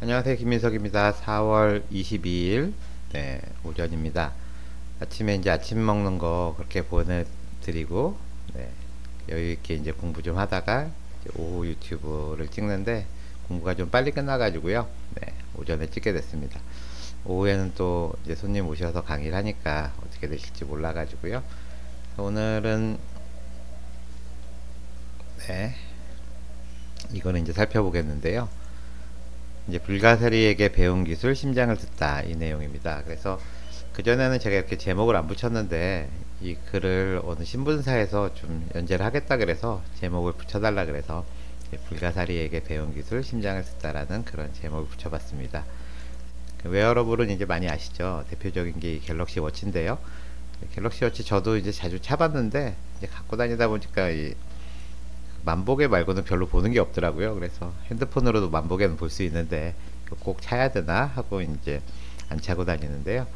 안녕하세요. 김민석입니다. 4월 22일 오전입니다. 아침에 이제 아침 먹는 거 그렇게 보내드리고 여유 있게 이제 공부 좀 하다가 이제 오후 유튜브를 찍는데 공부가 좀 빨리 끝나가지고요. 오전에 찍게 됐습니다. 오후에는 또 이제 손님 오셔서 강의를 하니까 어떻게 되실지 몰라가지고요. 오늘은 이거는 이제 살펴보겠는데요. 이제 불가사리에게 배운 기술 심장을 듣다, 이 내용입니다. 그래서 그전에는 제가 이렇게 제목을 안 붙였는데 이 글을 어느 신문사에서 좀 연재를 하겠다 그래서 제목을 붙여달라 그래서 불가사리에게 배운 기술 심장을 듣다라는 그런 제목을 붙여봤습니다. 그 웨어러블은 이제 많이 아시죠? 대표적인 게 갤럭시 워치인데요. 갤럭시 워치 저도 이제 자주 차봤는데 이제 갖고 다니다 보니까 이 만보계 말고는 별로 보는 게 없더라고요. 그래서 핸드폰으로도 만보계는 볼 수 있는데 꼭 차야 되나 하고 이제 안 차고 다니는데요.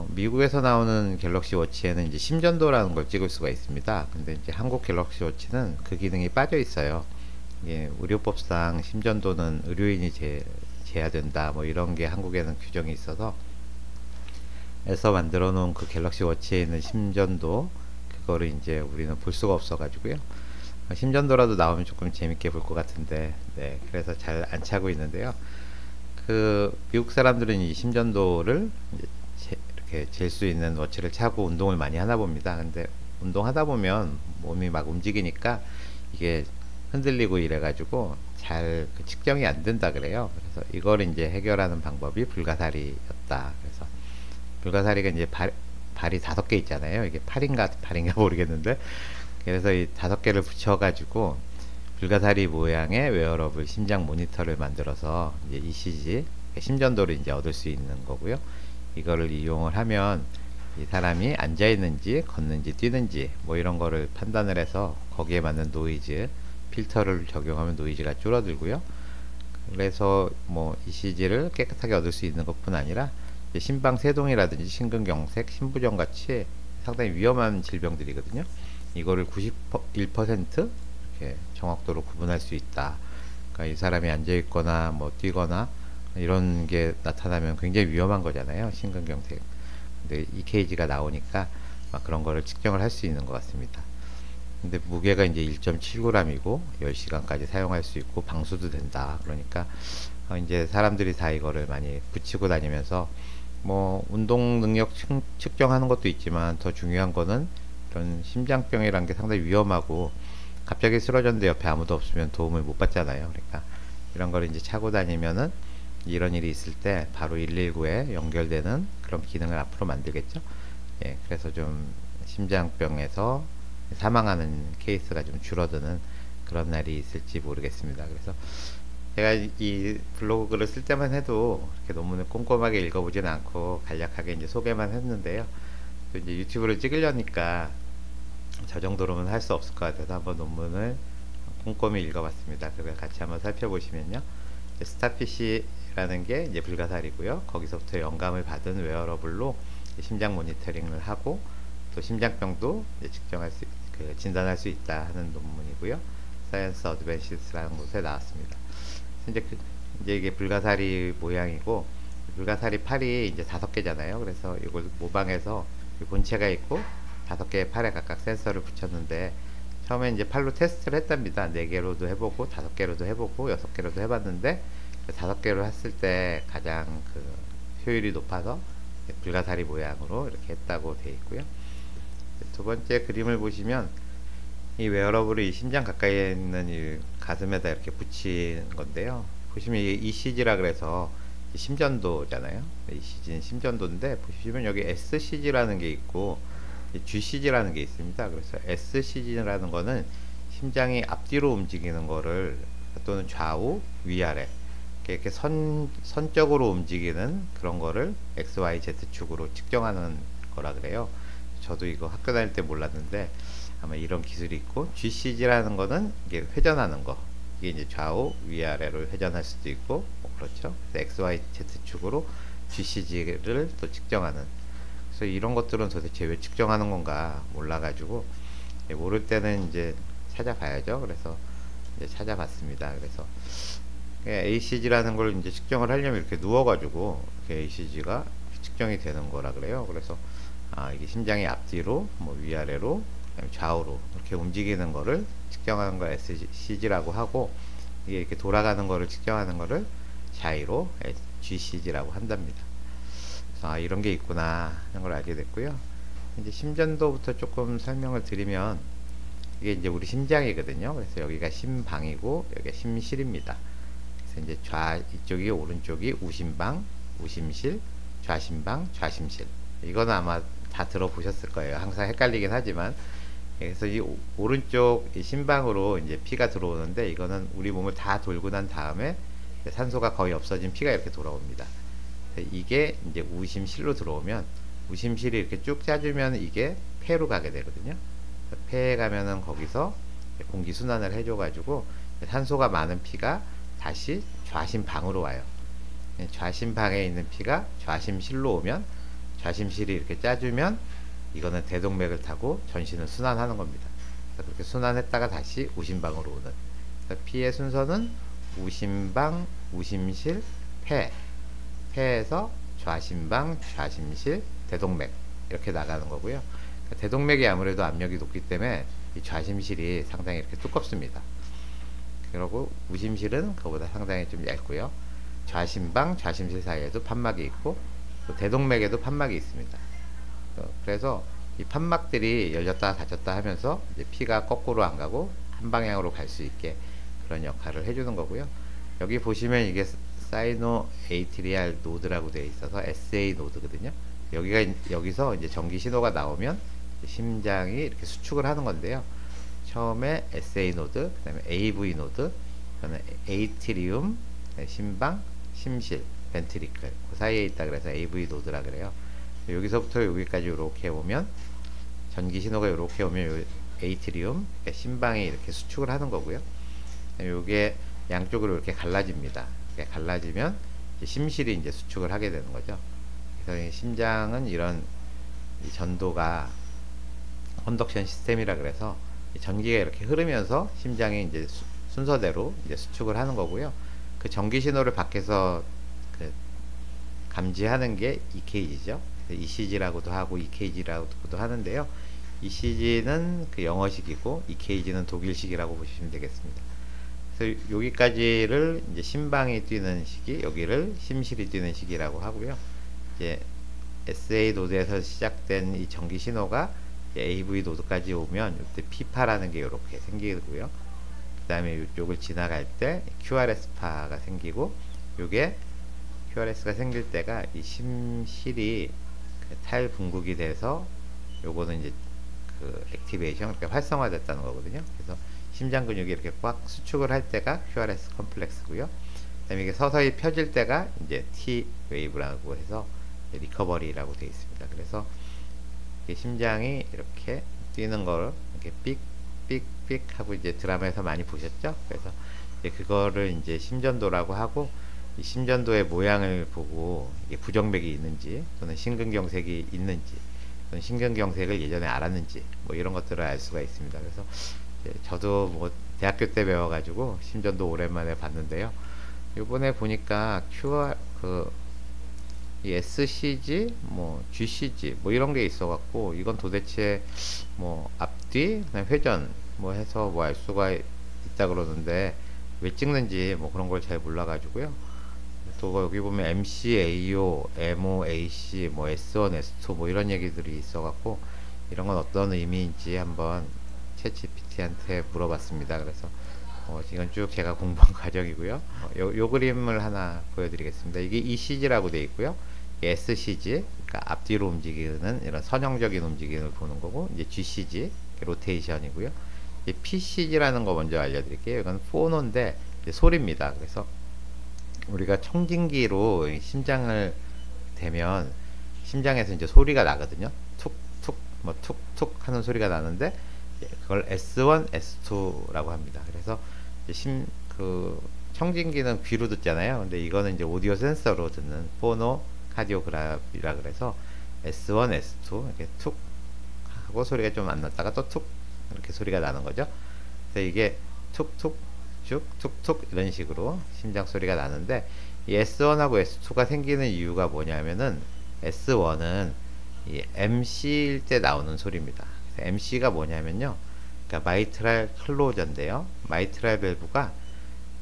미국에서 나오는 갤럭시 워치에는 이제 심전도라는 걸 찍을 수가 있습니다. 근데 이제 한국 갤럭시 워치는 그 기능이 빠져 있어요. 이게 의료법상 심전도는 의료인이 재야 된다, 뭐 이런 게 한국에는 규정이 있어서 에서 만들어 놓은 그 갤럭시 워치에 있는 심전도, 그거를 이제 우리는 볼 수가 없어 가지고요. 심전도라도 나오면 조금 재밌게 볼 것 같은데, 그래서 잘 안 차고 있는데요. 그 미국 사람들은 이 심전도를 이렇게 잴 수 있는 워치를 차고 운동을 많이 하나 봅니다. 근데 운동하다 보면 몸이 막 움직이니까 이게 흔들리고 이래가지고 잘 그 측정이 안 된다 그래요. 그래서 이거를 이제 해결하는 방법이 불가사리였다. 그래서 불가사리가 이제 발이 5개 있잖아요. 이게 팔인가 발인가 모르겠는데, 그래서 이 5개를 붙여가지고 불가사리 모양의 웨어러블 심장 모니터를 만들어서 이제 ECG, 심전도를 이제 얻을 수 있는 거고요. 이거를 이용을 하면 이 사람이 앉아 있는지 걷는지 뛰는지 뭐 이런 거를 판단을 해서 거기에 맞는 노이즈 필터를 적용하면 노이즈가 줄어들고요. 그래서 뭐 ECG를 깨끗하게 얻을 수 있는 것뿐 아니라 심방세동이라든지 심근경색, 심부전 같이 상당히 위험한 질병들이거든요. 이거를 91% 이렇게 정확도로 구분할 수 있다. 그러니까 이 사람이 앉아 있거나 뭐 뛰거나 이런 게 나타나면 굉장히 위험한 거잖아요. 심근경색. 근데 EKG가 나오니까 막 그런 거를 측정을 할 수 있는 것 같습니다. 근데 무게가 이제 1.7g이고 10시간까지 사용할 수 있고 방수도 된다. 그러니까 이제 사람들이 다 이거를 많이 붙이고 다니면서 뭐 운동 능력 측정하는 것도 있지만 더 중요한 거는 이런 심장병이란 게 상당히 위험하고 갑자기 쓰러졌는데 옆에 아무도 없으면 도움을 못 받잖아요. 그러니까 이런 걸 이제 차고 다니면은 이런 일이 있을 때 바로 119에 연결되는 그런 기능을 앞으로 만들겠죠. 그래서 좀 심장병에서 사망하는 케이스가 좀 줄어드는 그런 날이 있을지 모르겠습니다. 그래서 제가 이 블로그 글을 쓸 때만 해도 이렇게 논문을 꼼꼼하게 읽어보지는 않고 간략하게 이제 소개만 했는데요. 또 이제 유튜브를 찍으려니까 저 정도로는 할 수 없을 것 같아서 한번 논문을 꼼꼼히 읽어봤습니다. 그걸 같이 한번 살펴보시면요. 스타피시라는 게 이제 불가사리고요. 거기서부터 영감을 받은 웨어러블로 심장 모니터링을 하고 또 심장병도 측정할 수, 진단할 수 있다 하는 논문이고요. 사이언스 어드밴시스라는 곳에 나왔습니다. 이제 이게 불가사리 모양이고, 불가사리 팔이 이제 5개잖아요. 그래서 이걸 모방해서 본체가 있고 5개의 팔에 각각 센서를 붙였는데, 처음에 이제 팔로 테스트를 했답니다. 4개로도 해보고 5개로도 해보고 6개로도 해봤는데 5개로 했을 때 가장 그 효율이 높아서 불가사리 모양으로 이렇게 했다고 되어 있고요. 두 번째 그림을 보시면 이 웨어러블을 이 심장 가까이에 있는 이 가슴에다 이렇게 붙인 건데요. 보시면 이게 ECG라 그래서 심전도잖아요. ECG는 심전도인데 보시면 여기 SCG라는 게 있고 GCG라는 게 있습니다. 그래서 SCG라는 거는 심장이 앞뒤로 움직이는 거를, 또는 좌우, 위아래 이렇게 선적으로 움직이는 그런 거를 XYZ축으로 측정하는 거라 그래요. 저도 이거 학교 다닐 때 몰랐는데 아마 이런 기술이 있고, GCG라는 거는 이게 회전하는 거, 이게 이제 좌우 위아래로 회전할 수도 있고 뭐 그렇죠. XYZ축으로 GCG를 또 측정하는, 그래서 이런 것들은 도대체 왜 측정하는 건가 몰라가지고 모를 때는 이제 찾아봐야죠. 그래서 이제 찾아봤습니다. 그래서 ACG라는 걸 이제 측정을 하려면 이렇게 누워가지고 이렇게 ACG가 측정이 되는 거라 그래요. 그래서 이게 심장이 앞뒤로, 뭐 위아래로, 그다음에 좌우로 이렇게 움직이는 거를 측정하는 걸 SCG라고 하고, 이게 이렇게 돌아가는 거를 측정하는 거를 자이로 GCG라고 한답니다. 그래서 이런 게 있구나 하는 걸 알게 됐고요. 이제 심전도부터 조금 설명을 드리면, 이게 이제 우리 심장이거든요. 그래서 여기가 심방이고 여기가 심실입니다. 그래서 이제 이쪽이 오른쪽이 우심방, 우심실, 좌심방, 좌심실. 이거는 아마 다 들어보셨을 거예요. 항상 헷갈리긴 하지만. 그래서 이 오른쪽 이 심방으로 이제 피가 들어오는데, 이거는 우리 몸을 다 돌고 난 다음에 산소가 거의 없어진 피가 이렇게 돌아옵니다. 이게 이제 우심실로 들어오면, 우심실이 이렇게 쭉 짜주면 이게 폐로 가게 되거든요. 폐에 가면은 거기서 공기 순환을 해줘가지고 산소가 많은 피가 다시 좌심방으로 와요. 좌심방에 있는 피가 좌심실로 오면, 좌심실이 이렇게 짜주면 이거는 대동맥을 타고 전신을 순환하는 겁니다. 그렇게 순환했다가 다시 우심방으로 오는. 피의 순서는 우심방, 우심실, 폐. 폐에서 좌심방, 좌심실, 대동맥 이렇게 나가는 거고요. 대동맥이 아무래도 압력이 높기 때문에 이 좌심실이 상당히 이렇게 두껍습니다. 그리고 우심실은 그거보다 상당히 좀 얇고요. 좌심방, 좌심실 사이에도 판막이 있고, 또 대동맥에도 판막이 있습니다. 그래서 이 판막들이 열렸다 닫혔다 하면서 이제 피가 거꾸로 안 가고 한 방향으로 갈 수 있게 그런 역할을 해주는 거고요. 여기 보시면 이게 사이노 에이트리알 노드라고 되어 있어서 SA 노드거든요. 여기서 이제 전기 신호가 나오면 심장이 이렇게 수축을 하는 건데요. 처음에 SA 노드, 그 다음에 AV 노드, 그다음에 에이트리움, 심방, 심실, 벤트리클 그 사이에 있다 그래서 AV 노드라 그래요. 여기서부터 여기까지 이렇게 오면, 전기 신호가 이렇게 오면 에이트리움, 그러니까 심방이 이렇게 수축을 하는 거고요. 요게 양쪽으로 이렇게 갈라집니다. 이렇게 갈라지면 이제 심실이 이제 수축을 하게 되는 거죠. 그래서 심장은 이런 전도가 컨덕션 시스템이라 그래서 전기가 이렇게 흐르면서 심장이 이제 순서대로 이제 수축을 하는 거고요. 그 전기 신호를 밖에서 감지하는 게 EKG죠. ECG라고도 하고 EKG라고도 하는데요. ECG는 그 영어식이고 EKG는 독일식이라고 보시면 되겠습니다. 그래서 여기까지를 이제 심방이 뛰는 시기, 여기를 심실이 뛰는 시기라고 하고요. 이제 SA 노드에서 시작된 이 전기 신호가 AV 노드까지 오면 이때 피파라는 게 이렇게 생기고요. 그 다음에 이쪽을 지나갈 때 QRS파가 생기고, 요게 QRS가 생길 때가 이 심실이 탈분국이 돼서 요거는 이제 그 액티베이션, 그러니까 활성화됐다는 거거든요. 그래서 심장 근육이 이렇게 꽉 수축을 할 때가 QRS 컴플렉스고요. 그 다음에 이게 서서히 펴질 때가 이제 T 웨이브라고 해서 리커버리라고 되어 있습니다. 그래서 심장이 이렇게 뛰는 걸 이렇게 삑삑삑 하고 이제 드라마에서 많이 보셨죠? 그래서 이제 그거를 이제 심전도라고 하고, 이 심전도의 모양을 보고 이게 부정맥이 있는지 또는 심근경색이 있는지 또는 심근경색을 예전에 알았는지 뭐 이런 것들을 알 수가 있습니다. 그래서 저도 뭐 대학교 때 배워가지고 심전도 오랜만에 봤는데요. 요번에 보니까 이 SCG, 뭐 GCG 뭐 이런 게 있어갖고, 이건 도대체 뭐 앞뒤, 그다음에 회전 뭐 해서 뭐 알 수가 있다 그러는데, 왜 찍는지 뭐 그런 걸 잘 몰라가지고요. 또 여기 보면 MCAO, MOAC, 뭐 S1, S2 뭐 이런 얘기들이 있어갖고, 이런 건 어떤 의미인지 한번 챗GPT한테 물어봤습니다. 그래서 이건 쭉 제가 공부한 과정이고요. 요 그림을 하나 보여드리겠습니다. 이게 ECG라고 되어 있고요. SCG, 그러니까 앞뒤로 움직이는 이런 선형적인 움직임을 보는 거고, 이제 GCG, 로테이션이고요. PCG라는 거 먼저 알려드릴게요. 이건 포노인데 소리입니다. 그래서 우리가 청진기로 심장을 대면 심장에서 이제 소리가 나거든요. 툭툭 뭐 툭툭 하는 소리가 나는데, 그걸 S1, S2라고 합니다. 그래서 청진기는 귀로 듣잖아요. 근데 이거는 이제 오디오 센서로 듣는 포노 카디오그래피라 그래서 S1, S2 이렇게 툭 하고 소리가 좀 안 났다가 또 툭 이렇게 소리가 나는 거죠. 그래서 이게 툭툭 쭉쭉 툭툭 이런 식으로 심장 소리가 나는데, 이 S1하고 S2가 생기는 이유가 뭐냐면은 S1은 이 MC일 때 나오는 소리입니다. MC가 뭐냐면요, 그러니까 마이트랄 클로저인데요. 마이트랄 밸브가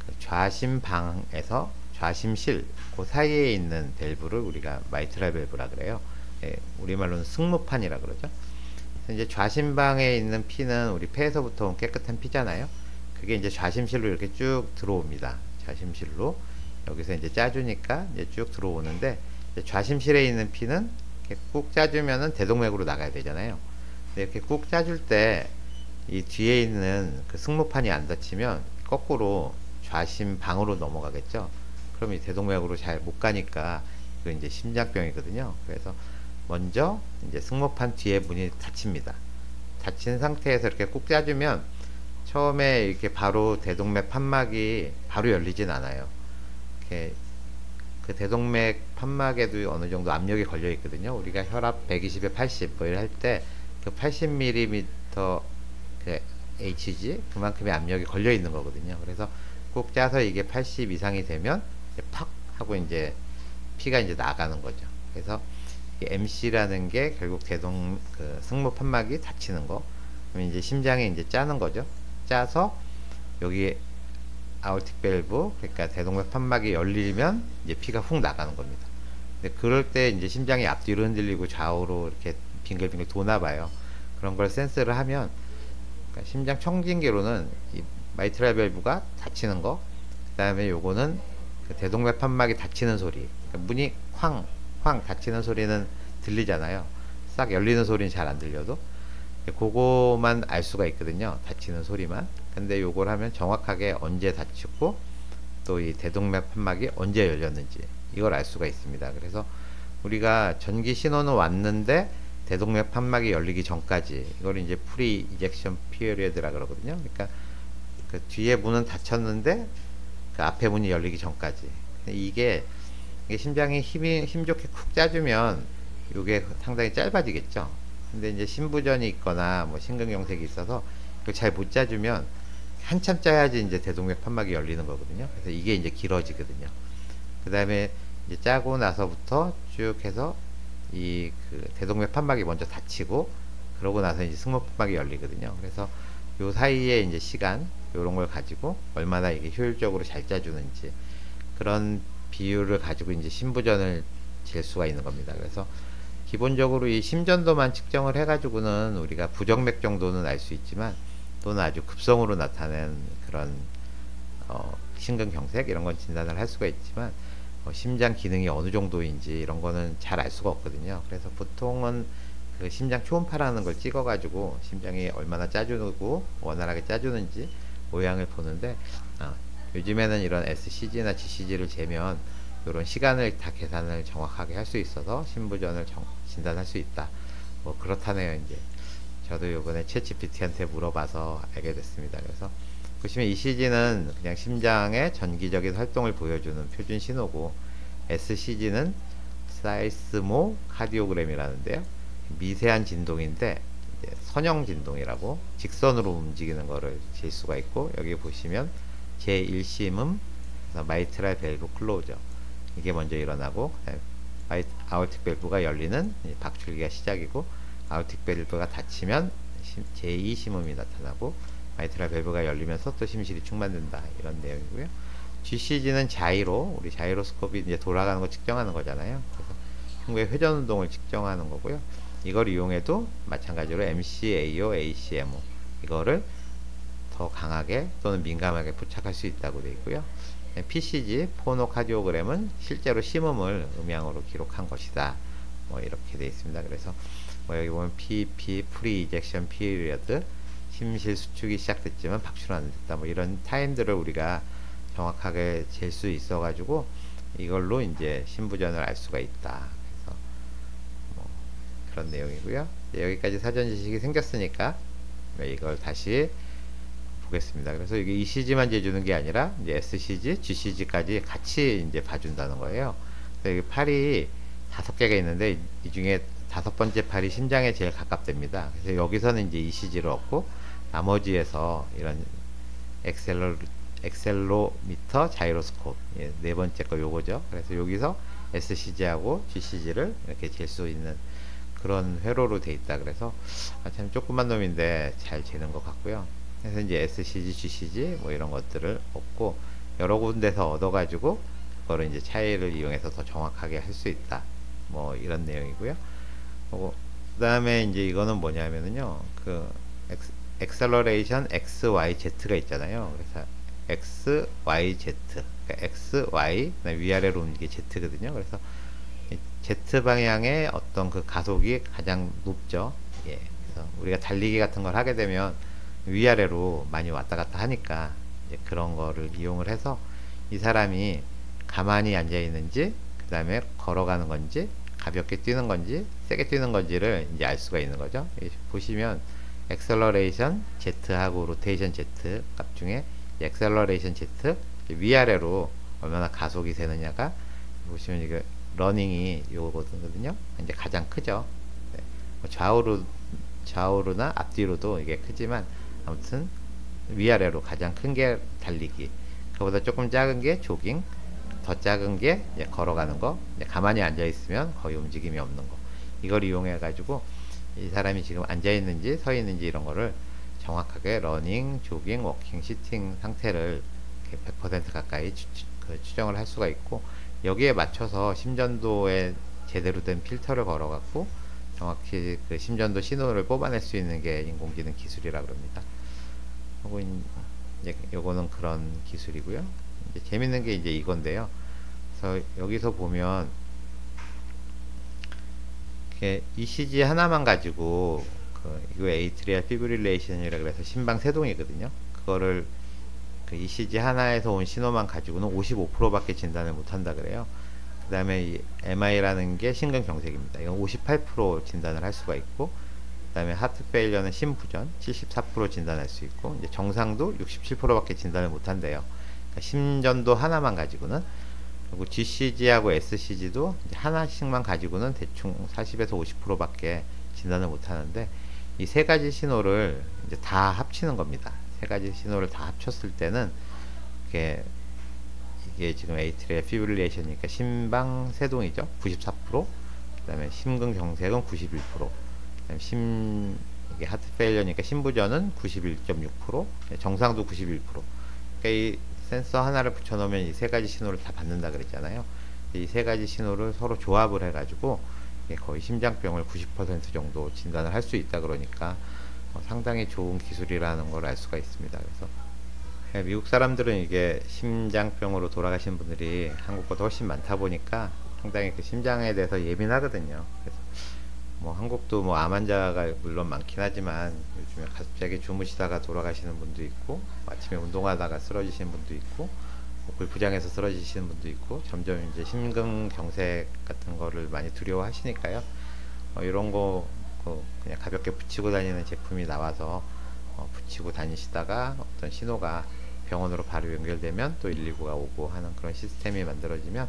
그 좌심방에서 좌심실 그 사이에 있는 밸브를 우리가 마이트랄 밸브라 그래요. 예, 우리말로는 승무판이라 그러죠. 이제 좌심방에 있는 피는 우리 폐에서부터 온 깨끗한 피잖아요. 그게 이제 좌심실로 이렇게 쭉 들어옵니다. 좌심실로 여기서 이제 짜주니까 이제 쭉 들어오는데, 이제 좌심실에 있는 피는 이렇게 꾹 짜주면은 대동맥으로 나가야 되잖아요. 근데 이렇게 꾹 짜줄 때 이 뒤에 있는 그 승모판이 안 닫히면 거꾸로 좌심방으로 넘어가겠죠. 그럼 이 대동맥으로 잘 못 가니까 그 이제 심장병이거든요. 그래서 먼저 이제 승모판 뒤에 문이 닫힙니다. 닫힌 상태에서 이렇게 꾹 짜주면 처음에 이렇게 바로 대동맥 판막이 바로 열리진 않아요. 이렇게 그 대동맥 판막에도 어느 정도 압력이 걸려 있거든요. 우리가 혈압 120에 80 뭐 이럴 때 그 80mm 그 Hg 그만큼의 압력이 걸려 있는 거거든요. 그래서 꾹 짜서 이게 80 이상이 되면 팍 하고 이제 피가 이제 나가는 거죠. 그래서 MC라는 게 결국 대동 그 승모 판막이 닫히는 거. 그럼 이제 심장이 이제 짜는 거죠. 짜서 여기 아ortic 밸브, 그러니까 대동맥 판막이 열리면 이제 피가 훅 나가는 겁니다. 근데 그럴 때 이제 심장이 앞뒤로 흔들리고 좌우로 이렇게 빙글빙글 도나 봐요. 그런 걸 센스를 하면, 그러니까 심장 청진기로는 이 마이트랄 밸브가 닫히는 거, 그 다음에 요거는 그 대동맥 판막이 닫히는 소리, 그러니까 문이 쾅 닫히는 소리는 들리잖아요. 싹 열리는 소리는 잘 안 들려도 그거만 알 수가 있거든요. 닫히는 소리만. 근데 요걸 하면 정확하게 언제 닫히고 또 이 대동맥 판막이 언제 열렸는지 이걸 알 수가 있습니다. 그래서 우리가 전기 신호는 왔는데 대동맥 판막이 열리기 전까지 이걸 이제 프리 이젝션 피리어드라 그러거든요. 그러니까 그 뒤에 문은 닫혔는데 그 앞에 문이 열리기 전까지. 이게 심장이 힘 좋게 쿡 짜주면 이게 상당히 짧아지겠죠. 근데 이제 심부전이 있거나 뭐 심근경색이 있어서 이걸 잘 못 짜주면 한참 짜야지 이제 대동맥 판막이 열리는 거거든요. 그래서 이게 이제 길어지거든요. 그 다음에 이제 짜고 나서부터 쭉 해서 이 그 대동맥 판막이 먼저 닫히고 그러고 나서 이제 승모 판막이 열리거든요. 그래서 요 사이에 이제 시간 요런 걸 가지고 얼마나 이게 효율적으로 잘 짜주는지 그런 비율을 가지고 이제 심부전을 잴 수가 있는 겁니다. 그래서 기본적으로 이 심전도만 측정을 해가지고는 우리가 부정맥 정도는 알 수 있지만, 또는 아주 급성으로 나타낸 그런 심근경색 이런 건 진단을 할 수가 있지만, 심장 기능이 어느 정도인지 이런 거는 잘 알 수가 없거든요. 그래서 보통은 그 심장 초음파라는 걸 찍어가지고 심장이 얼마나 짜주고 원활하게 짜주는지 모양을 보는데, 요즘에는 이런 SCG나 GCG를 재면 이런 시간을 다 계산을 정확하게 할 수 있어서 심부전을 진단할 수 있다. 뭐 그렇다네요. 이제 저도 요번에 챗GPT한테 물어봐서 알게 됐습니다. 그래서 보시면 ECG는 그냥 심장의 전기적인 활동을 보여주는 표준 신호고, SCG는 사이스모 카디오그램이라는데요. 미세한 진동인데 선형 진동이라고 직선으로 움직이는 거를 잴 수가 있고, 여기 보시면 제1심음 마이트랄 밸브 클로저 이게 먼저 일어나고, 아ortic 밸브가 열리는 박출기가 시작이고, 아ortic 밸브가 닫히면 제2심음이 나타나고, 마이트랄 밸브가 열리면서 또 심실이 충만된다, 이런 내용이고요. GCG는 자이로, 우리 자이로스코피 이제 돌아가는 거 측정하는 거잖아요. 그래서 흉부의 회전 운동을 측정하는 거고요. 이걸 이용해도 마찬가지로 MCAO, ACMO 이거를 더 강하게 또는 민감하게 포착할 수 있다고 되어 있고요. PCG, 포노카디오그램은 실제로 심음을 음향으로 기록한 것이다. 뭐 이렇게 되어 있습니다. 그래서 뭐 여기 보면 PP, 프리 이젝션 피리어드, 심실 수축이 시작됐지만 박출은 안 됐다. 뭐 이런 타임들을 우리가 정확하게 잴 수 있어 가지고 이걸로 이제 심부전을 알 수가 있다. 그래서 뭐 그런 내용이고요. 여기까지 사전 지식이 생겼으니까 이걸 다시 보겠습니다. 그래서 이게 ECG만 재주는 게 아니라 이제 SCG, GCG까지 같이 이제 봐준다는 거예요. 그래서 여기 팔이 5개가 있는데 이 중에 5번째 팔이 심장에 제일 가깝답니다. 그래서 여기서는 이제 ECG를 얻고, 나머지에서 이런 엑셀로미터 자이로스콥. 예, 네 번째 거 요거죠. 그래서 여기서 SCG하고 GCG를 이렇게 잴 수 있는 그런 회로로 돼 있다. 그래서 참 조그만 놈인데 잘 재는 것 같고요. 그래서 이제 SCG, GCG 뭐 이런 것들을 얻고 여러 군데서 얻어가지고 그거를 이제 차이를 이용해서 더 정확하게 할 수 있다. 뭐 이런 내용이고요. 그 다음에 이제 이거는 뭐냐면은요, 그 엑셀러레이션 XYZ가 있잖아요. 그래서 XYZ, 그러니까 X, Y, 위아래로 움직이 Z거든요. 그래서 Z 방향의 어떤 그 가속이 가장 높죠. 예. 그래서 우리가 달리기 같은 걸 하게 되면 위아래로 많이 왔다 갔다 하니까 이제 그런 거를 이용을 해서 이 사람이 가만히 앉아 있는지, 그 다음에 걸어가는 건지, 가볍게 뛰는 건지, 세게 뛰는 건지를 이제 알 수가 있는 거죠. 보시면 엑셀러레이션 Z하고 로테이션 Z 값 중에 엑셀러레이션 Z 위아래로 얼마나 가속이 되느냐가 보시면 이게 러닝이 요거거든요. 이제 가장 크죠. 네. 좌우로나 앞뒤로도 이게 크지만 아무튼 위아래로 가장 큰 게 달리기, 그보다 조금 작은 게 조깅, 더 작은 게 이제 걸어가는 거, 이제 가만히 앉아 있으면 거의 움직임이 없는 거. 이걸 이용해 가지고 이 사람이 지금 앉아 있는지 서 있는지 이런 거를 정확하게 러닝, 조깅, 워킹, 시팅 상태를 100% 가까이 추정을 할 수가 있고, 여기에 맞춰서 심전도에 제대로 된 필터를 걸어 갖고 정확히 그 심전도 신호를 뽑아낼 수 있는 게 인공지능 기술이라 그럽니다. 하고 이제 요거는 그런 기술이고요. 이제 재밌는 게 이제 이건데요. 그래서 여기서 보면 이렇게 ECG 하나만 가지고 이거 에이트리얼 피브릴레이션이라 그래서 심방 세동이거든요. 그거를 그 ECG 하나에서 온 신호만 가지고는 55%밖에 진단을 못한다 그래요. 그 다음에 이 MI라는 게 심근경색입니다. 이건 58% 진단을 할 수가 있고, 그 다음에 하트 페일러는 심부전 74% 진단할 수 있고, 이제 정상도 67%밖에 진단을 못한대요. 그러니까 심전도 하나만 가지고는. 그리고 GCG하고 SCG도 하나씩만 가지고는 대충 40에서 50%밖에 진단을 못하는데, 이 세 가지 신호를 이제 다 합치는 겁니다. 세 가지 신호를 다 합쳤을 때는 이게 지금 에이트리얼 피브릴레이션이니까 심방 세동이죠. 94%. 그 다음에 심근경색은 91%. 이게 하트 페일러니까 심부전은 91.6%, 정상도 91%. 그러니까 이 센서 하나를 붙여놓으면 이 세 가지 신호를 다 받는다 그랬잖아요. 이 세 가지 신호를 서로 조합을 해가지고 거의 심장병을 90% 정도 진단을 할 수 있다 그러니까 상당히 좋은 기술이라는 걸 알 수가 있습니다. 그래서 미국 사람들은 이게 심장병으로 돌아가신 분들이 한국보다 훨씬 많다 보니까 상당히 그 심장에 대해서 예민하거든요. 그래서 뭐 한국도 뭐 암 환자가 물론 많긴 하지만 요즘에 갑자기 주무시다가 돌아가시는 분도 있고, 아침에 운동하다가 쓰러지시는 분도 있고, 골프장에서 쓰러지시는 분도 있고, 점점 이제 심근경색 같은 거를 많이 두려워하시니까요. 이런 거 그냥 가볍게 붙이고 다니는 제품이 나와서 붙이고 다니시다가 어떤 신호가 병원으로 바로 연결되면 또 119가 오고 하는 그런 시스템이 만들어지면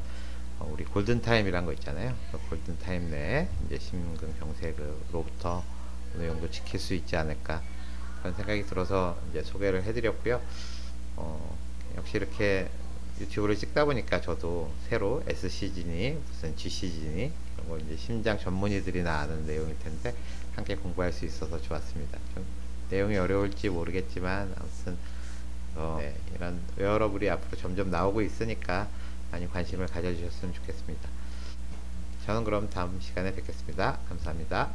우리 골든타임이란 거 있잖아요. 그 골든타임 내에 이제 심근경색으로부터 어느 정도 지킬 수 있지 않을까 그런 생각이 들어서 이제 소개를 해드렸고요. 역시 이렇게 유튜브를 찍다 보니까 저도 새로 SCG니 무슨 GCG니 이런 거 이제 심장 전문의들이나 아는 내용일 텐데 함께 공부할 수 있어서 좋았습니다. 좀 내용이 어려울지 모르겠지만 아무튼 네, 이런 웨어러블이 앞으로 점점 나오고 있으니까 많이 관심을 가져주셨으면 좋겠습니다. 저는 그럼 다음 시간에 뵙겠습니다. 감사합니다.